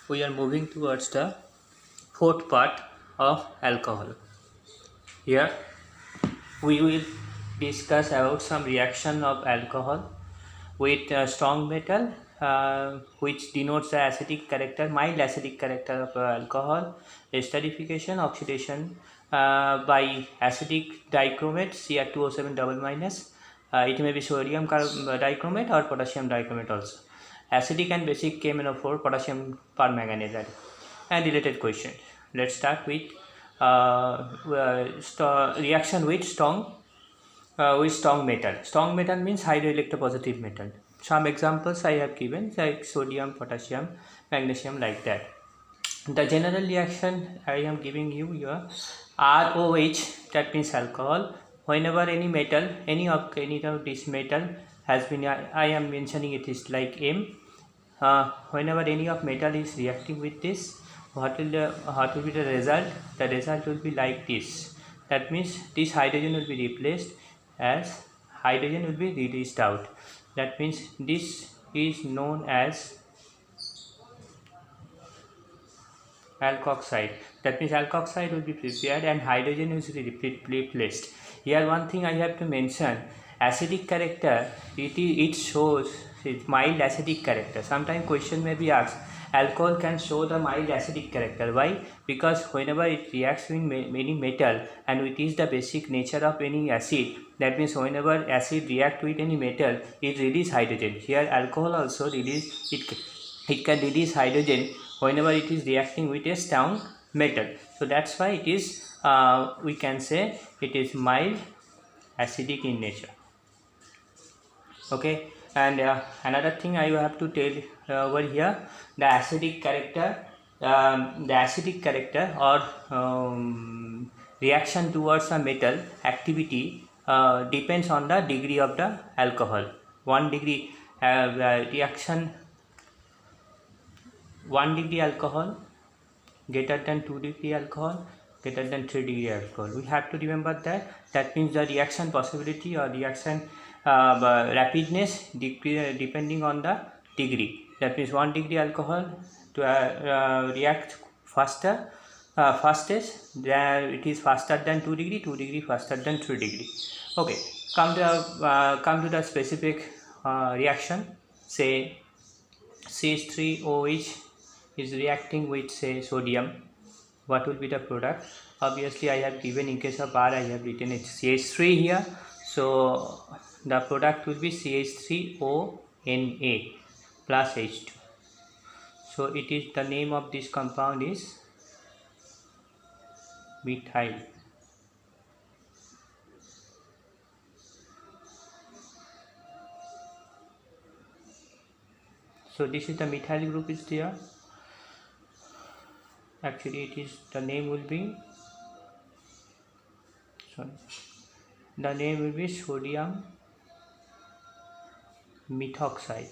we are moving towards the fourth part of alcohol. Here we will discuss about some reaction of alcohol with strong metal, which denotes the acidic character, mild acidic character of alcohol, esterification, oxidation by acidic dichromate Cr2O7 double minus. It may be sodium dichromate or potassium dichromate also. Acidic and basic KMnO4 potassium permanganate. And related question. Let's start with reaction with strong metal. Strong metal means hydroelectropositive metal. Some examples I have given, like sodium, potassium, magnesium, like that. The general reaction I am giving you here, ROH, that means alcohol. Whenever any metal, any of this metal has been, I am mentioning it is like M. Whenever any of metal is reacting with this, what will be the result? The result will be like this. That means this hydrogen will be replaced as hydrogen will be released out. That means this is known as alkoxide. That means alkoxide will be prepared and hydrogen is replaced. Here one thing I have to mention, acidic character, it shows its mild acidic character. Sometimes question may be asked, alcohol can show the mild acidic character. Why? Because whenever it reacts with any metal and it is the basic nature of any acid, that means whenever acid react with any metal, it release hydrogen. Here alcohol also release, it can release hydrogen whenever it is reacting with a strong metal. So that's why it is, we can say it is mild acidic in nature. Okay, and another thing I have to tell over here, the acidic character or reaction towards a metal activity depends on the degree of the alcohol. 1 degree reaction, 1 degree alcohol greater than 2 degree alcohol, greater than 3 degree alcohol. We have to remember that. That means the reaction possibility or reaction rapidness depending on the degree. That means 1 degree alcohol to react fastest, it is faster than 2 degree, 2 degree faster than 3 degree. Okay, come to the specific reaction. Say CH3OH is reacting with, say, sodium. What will be the product? Obviously I have given, in case of R I have written it CH3 here, so the product will be CH3ONA plus H2. So it is, the name of this compound is methyl. So this is the methyl group is there. Actually it is, the name will be, sodium methoxide.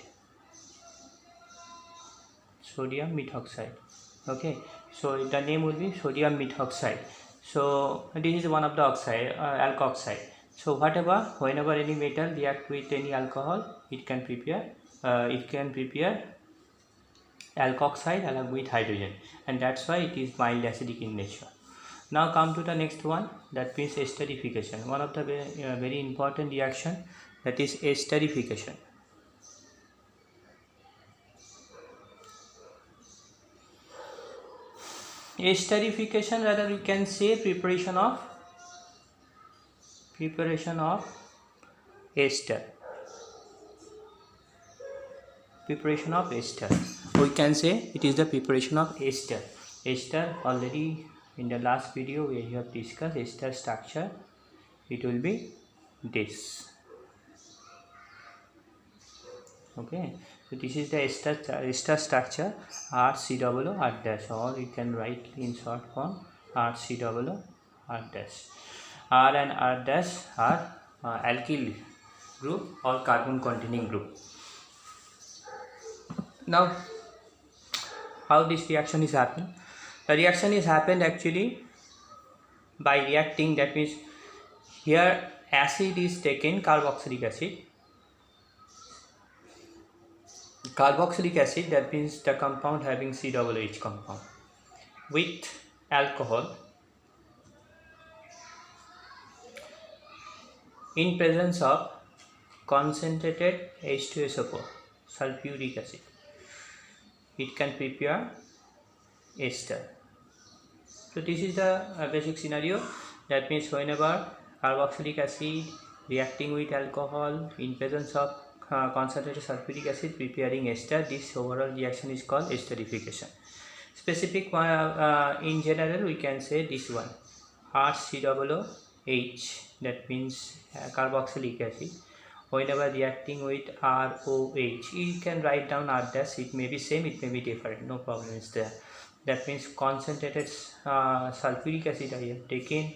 Okay, so the name will be sodium methoxide. So this is one of the oxide, alkoxide. So whenever any metal react with any alcohol, it can prepare alkoxide along with hydrogen, and that's why it is mild acidic in nature. Now come to the next one, that means esterification. One of the very important reaction, that is esterification. Esterification, rather we can say preparation of ester. Preparation of ester. We can say it is the preparation of ester. Ester, already in the last video we have discussed ester structure. It will be this. Okay, so this is the ester structure, RCOO R dash, or you can write in short form RCOO R dash. R and R dash are alkyl group or carbon containing group. Now how this reaction is happened? The reaction is happened actually by reacting, that means here acid is taken, carboxylic acid, Carboxylic acid, that means the compound having COOH compound with alcohol in presence of concentrated H2SO4 sulfuric acid. It can prepare ester. So this is the basic scenario. That means whenever carboxylic acid reacting with alcohol in presence of concentrated sulfuric acid preparing ester, this overall reaction is called esterification. Specific in general we can say this one, RCOOH, that means carboxylic acid. Whenever reacting with ROH, you can write down R dash, it may be same, it may be different, no problem is there. That means concentrated sulfuric acid I have taken.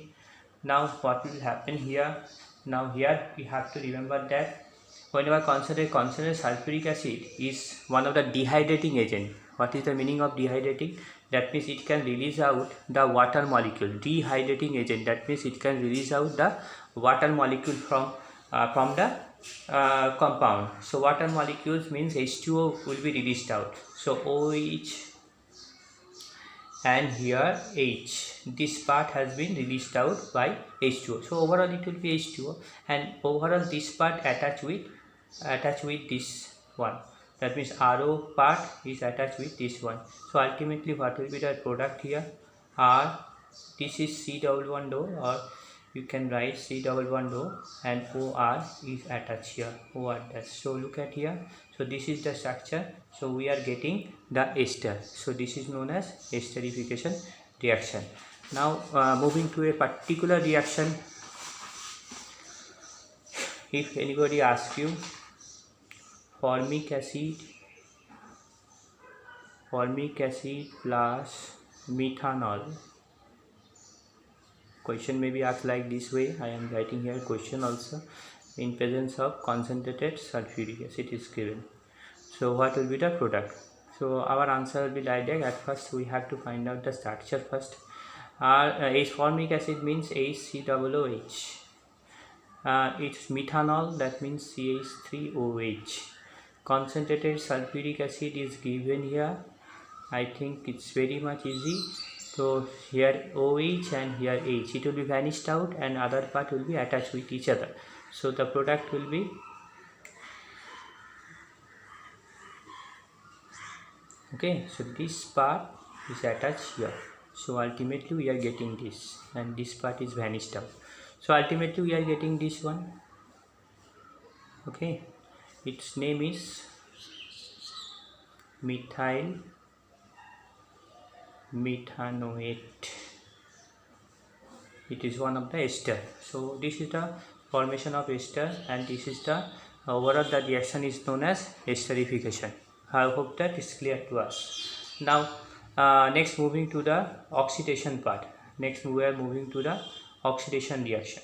Now what will happen here? Now here we have to remember that whenever concentrated sulfuric acid is one of the dehydrating agent. What is the meaning of dehydrating? That means it can release out the water molecule. Dehydrating agent, that means it can release out the water molecule from the compound. So water molecules means H2O will be released out. So OH and here H, this part has been released out by H2O. So overall it will be H2O, and overall this part attached with this one. That means RO part is attached with this one. So ultimately what will be the product here? R, this is C double bond O, or you can write C double bond O, and OR is attached here, OR dash. So look at here. So this is the structure. So we are getting the ester. So this is known as esterification reaction. Now moving to a particular reaction. If anybody asks you formic acid plus methanol, question may be asked like this way. I am writing here question also. In presence of concentrated sulfuric acid is given. So what will be the product? So our answer will be like that. At first we have to find out the structure first. Formic acid means HCOOH. It's methanol, that means CH3OH. Concentrated sulfuric acid is given here. I think it's very much easy. So here OH and here H, it will be vanished out and other part will be attached with each other. So the product will be, okay, so this part is attached here. So ultimately we are getting this, and this part is vanished out. So ultimately we are getting this one. Okay, its name is methyl methanoate. It is one of the ester. So this is the formation of ester, and this is the overall the reaction is known as esterification. I hope that is clear to us. Now next moving to the oxidation part. Next we are moving to the oxidation reaction.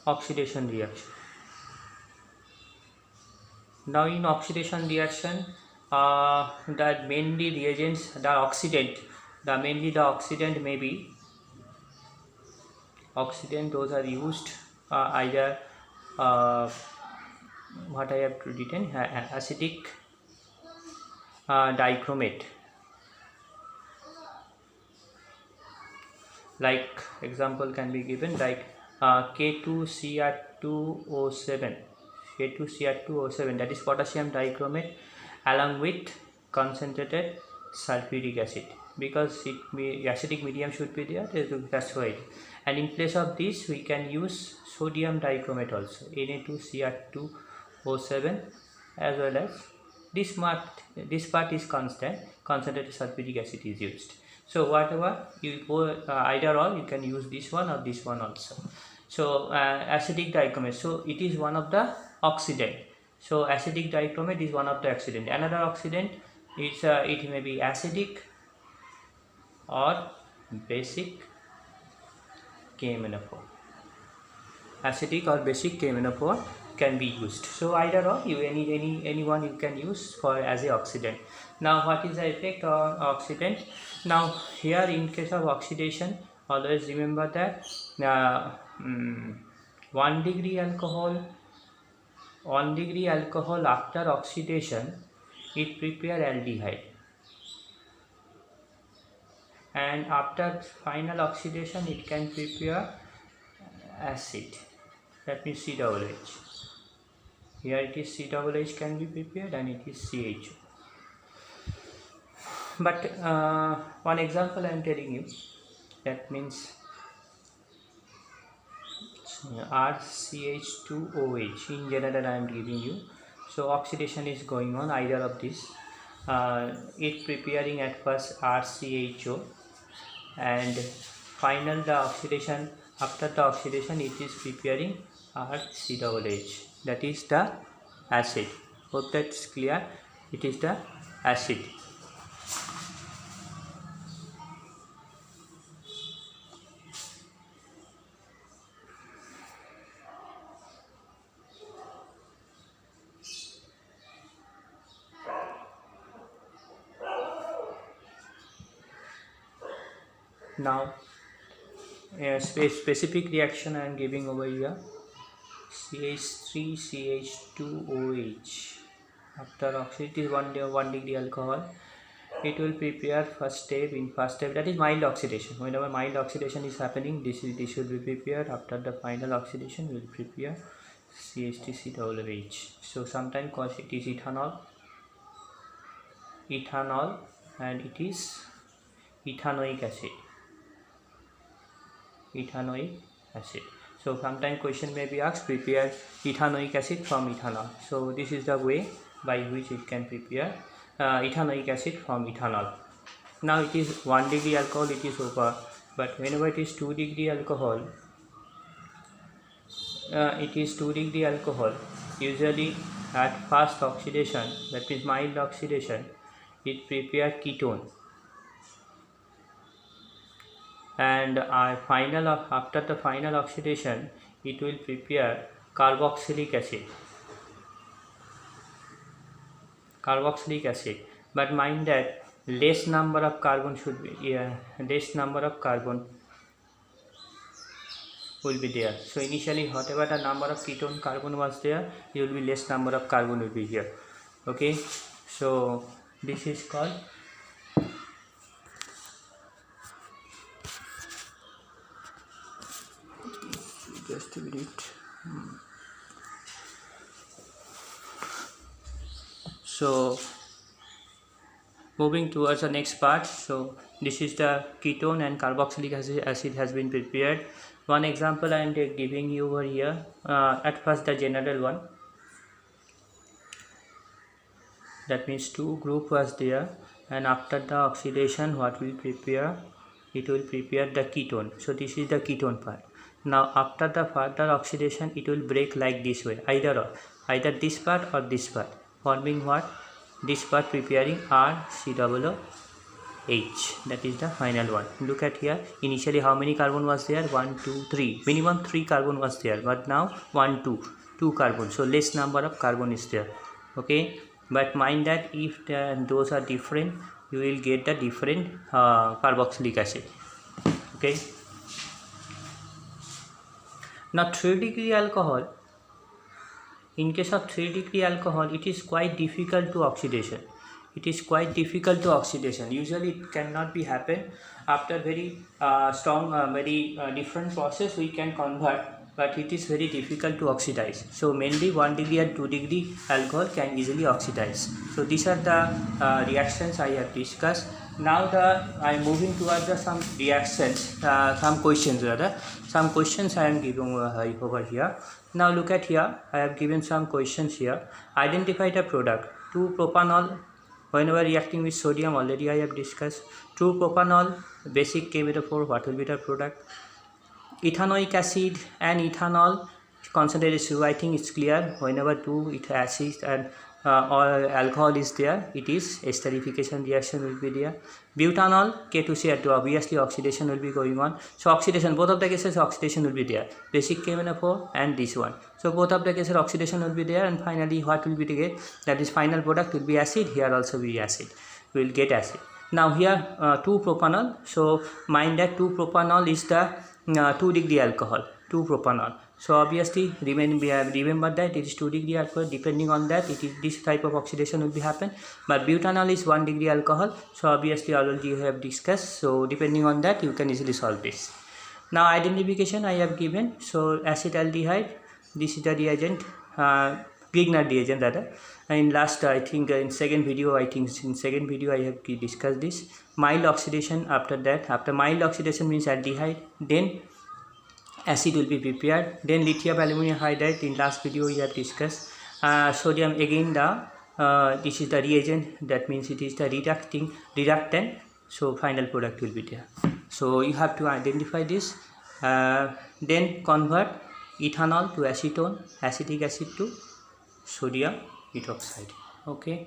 Oxidation reaction. Now in oxidation reaction, that mainly reagents, the oxidant, mainly the oxidant may be oxidant. Those are used either what I have written, acetic dichromate. Like example can be given like K2Cr2O7. K2Cr2O7, that is potassium dichromate along with concentrated sulfuric acid, because acidic medium should be there, that's why. And in place of this we can use sodium dichromate also, Na2Cr2O7, as well as this part is constant, concentrated sulfuric acid is used. So whatever you go, either or you can use this one or this one also. So acidic dichromate, so it is one of the oxidant. So acidic dichromate is one of the oxidant. Another oxidant is it may be acidic or basic KMnO4. Acidic or basic KMnO4 can be used. So either or, you any one you can use for as a oxidant. Now what is the effect on oxidant? Now here in case of oxidation, always remember that 1 degree alcohol 1 degree alcohol after oxidation it prepare aldehyde, and after final oxidation it can prepare acid, that means COOH. Here it is COOH can be prepared and it is CHO. But one example I am telling you, that means RCH2OH in general I am giving you. So oxidation is going on either of these. It preparing at first RCHO, and final the oxidation, after the oxidation it is preparing RCOOH, that is the acid. Hope that's clear. It is the acid. Now a specific reaction I am giving over here, CH3CH2OH. After oxidation, 1 degree alcohol, it will prepare first step, that is mild oxidation. Whenever mild oxidation is happening, this will be prepared. After the final oxidation, we will prepare CH3COOH. So sometimes cause it is ethanol, and it is ethanoic acid. So sometimes question may be asked, prepare ethanoic acid from ethanol. So this is the way by which it can prepare ethanoic acid from ethanol. Now it is 1 degree alcohol, it is over, but whenever it is 2 degree alcohol, usually at first oxidation, that is mild oxidation, it prepare ketone, and after the final oxidation it will prepare carboxylic acid. But mind that less number of carbon will be there. So initially whatever the number of ketone carbon was there, it will be less number of carbon will be here. Okay, so this is called just a minute. So moving towards the next part. So this is the ketone and carboxylic acid has been prepared. One example I am giving you over here. At first the general one, that means 2 group was there, and after the oxidation what will prepare, it will prepare the ketone. So this is the ketone part. Now after the further oxidation it will break like this way, either this part or this part, forming what? This part preparing RCOOH, that is the final one. Look at here, initially how many carbon was there? 1 2 3, minimum 3 carbon was there, but now 1 2 carbon, so less number of carbon is there. Okay, but mind that if those are different, you will get the different carboxylic acid. Okay, now 3 degree alcohol, in case of 3 degree alcohol, it is quite difficult to oxidation. Usually it cannot be happen. After very strong, very different process we can convert, but it is very difficult to oxidize. So mainly 1 degree and 2 degree alcohol can easily oxidize. So these are the reactions I have discussed. Now I am moving towards some reactions, some questions I am giving over here. Now look at here, I have given some questions here. Identify the product. 2-propanol, whenever reacting with sodium, already I have discussed. 2-propanol, basic K-metaphor, what will be the product? Ethanoic acid and ethanol concentration, I think it's clear. Whenever 2 acids and or alcohol is there, it is esterification reaction will be there. Butanol, K2CR2, obviously oxidation will be going on. So oxidation, both of the cases oxidation will be there, basic K-metaphor and this one. So both of the cases oxidation will be there, and finally what will be the get? That is final product will be acid. Here also will be acid, we will get acid. Now here 2-propanol, so mind that 2-propanol is the 2 degree alcohol, 2-propanol. So obviously remember that it is 2 degree alcohol. Depending on that, it is this type of oxidation will be happen. But butanol is 1 degree alcohol, so obviously already you have discussed. So depending on that, you can easily solve this. Now identification I have given. So acetaldehyde, this is the reagent, Grignard reagent rather. In last I think in second video I have discussed this. Mild oxidation after that. After mild oxidation means aldehyde, then acid will be prepared, then lithium aluminum hydride. In last video we have discussed. Sodium again this is the reagent, that means it is the reductant, so final product will be there. So you have to identify this, then convert ethanol to acetone, acetic acid to sodium hydroxide. Okay.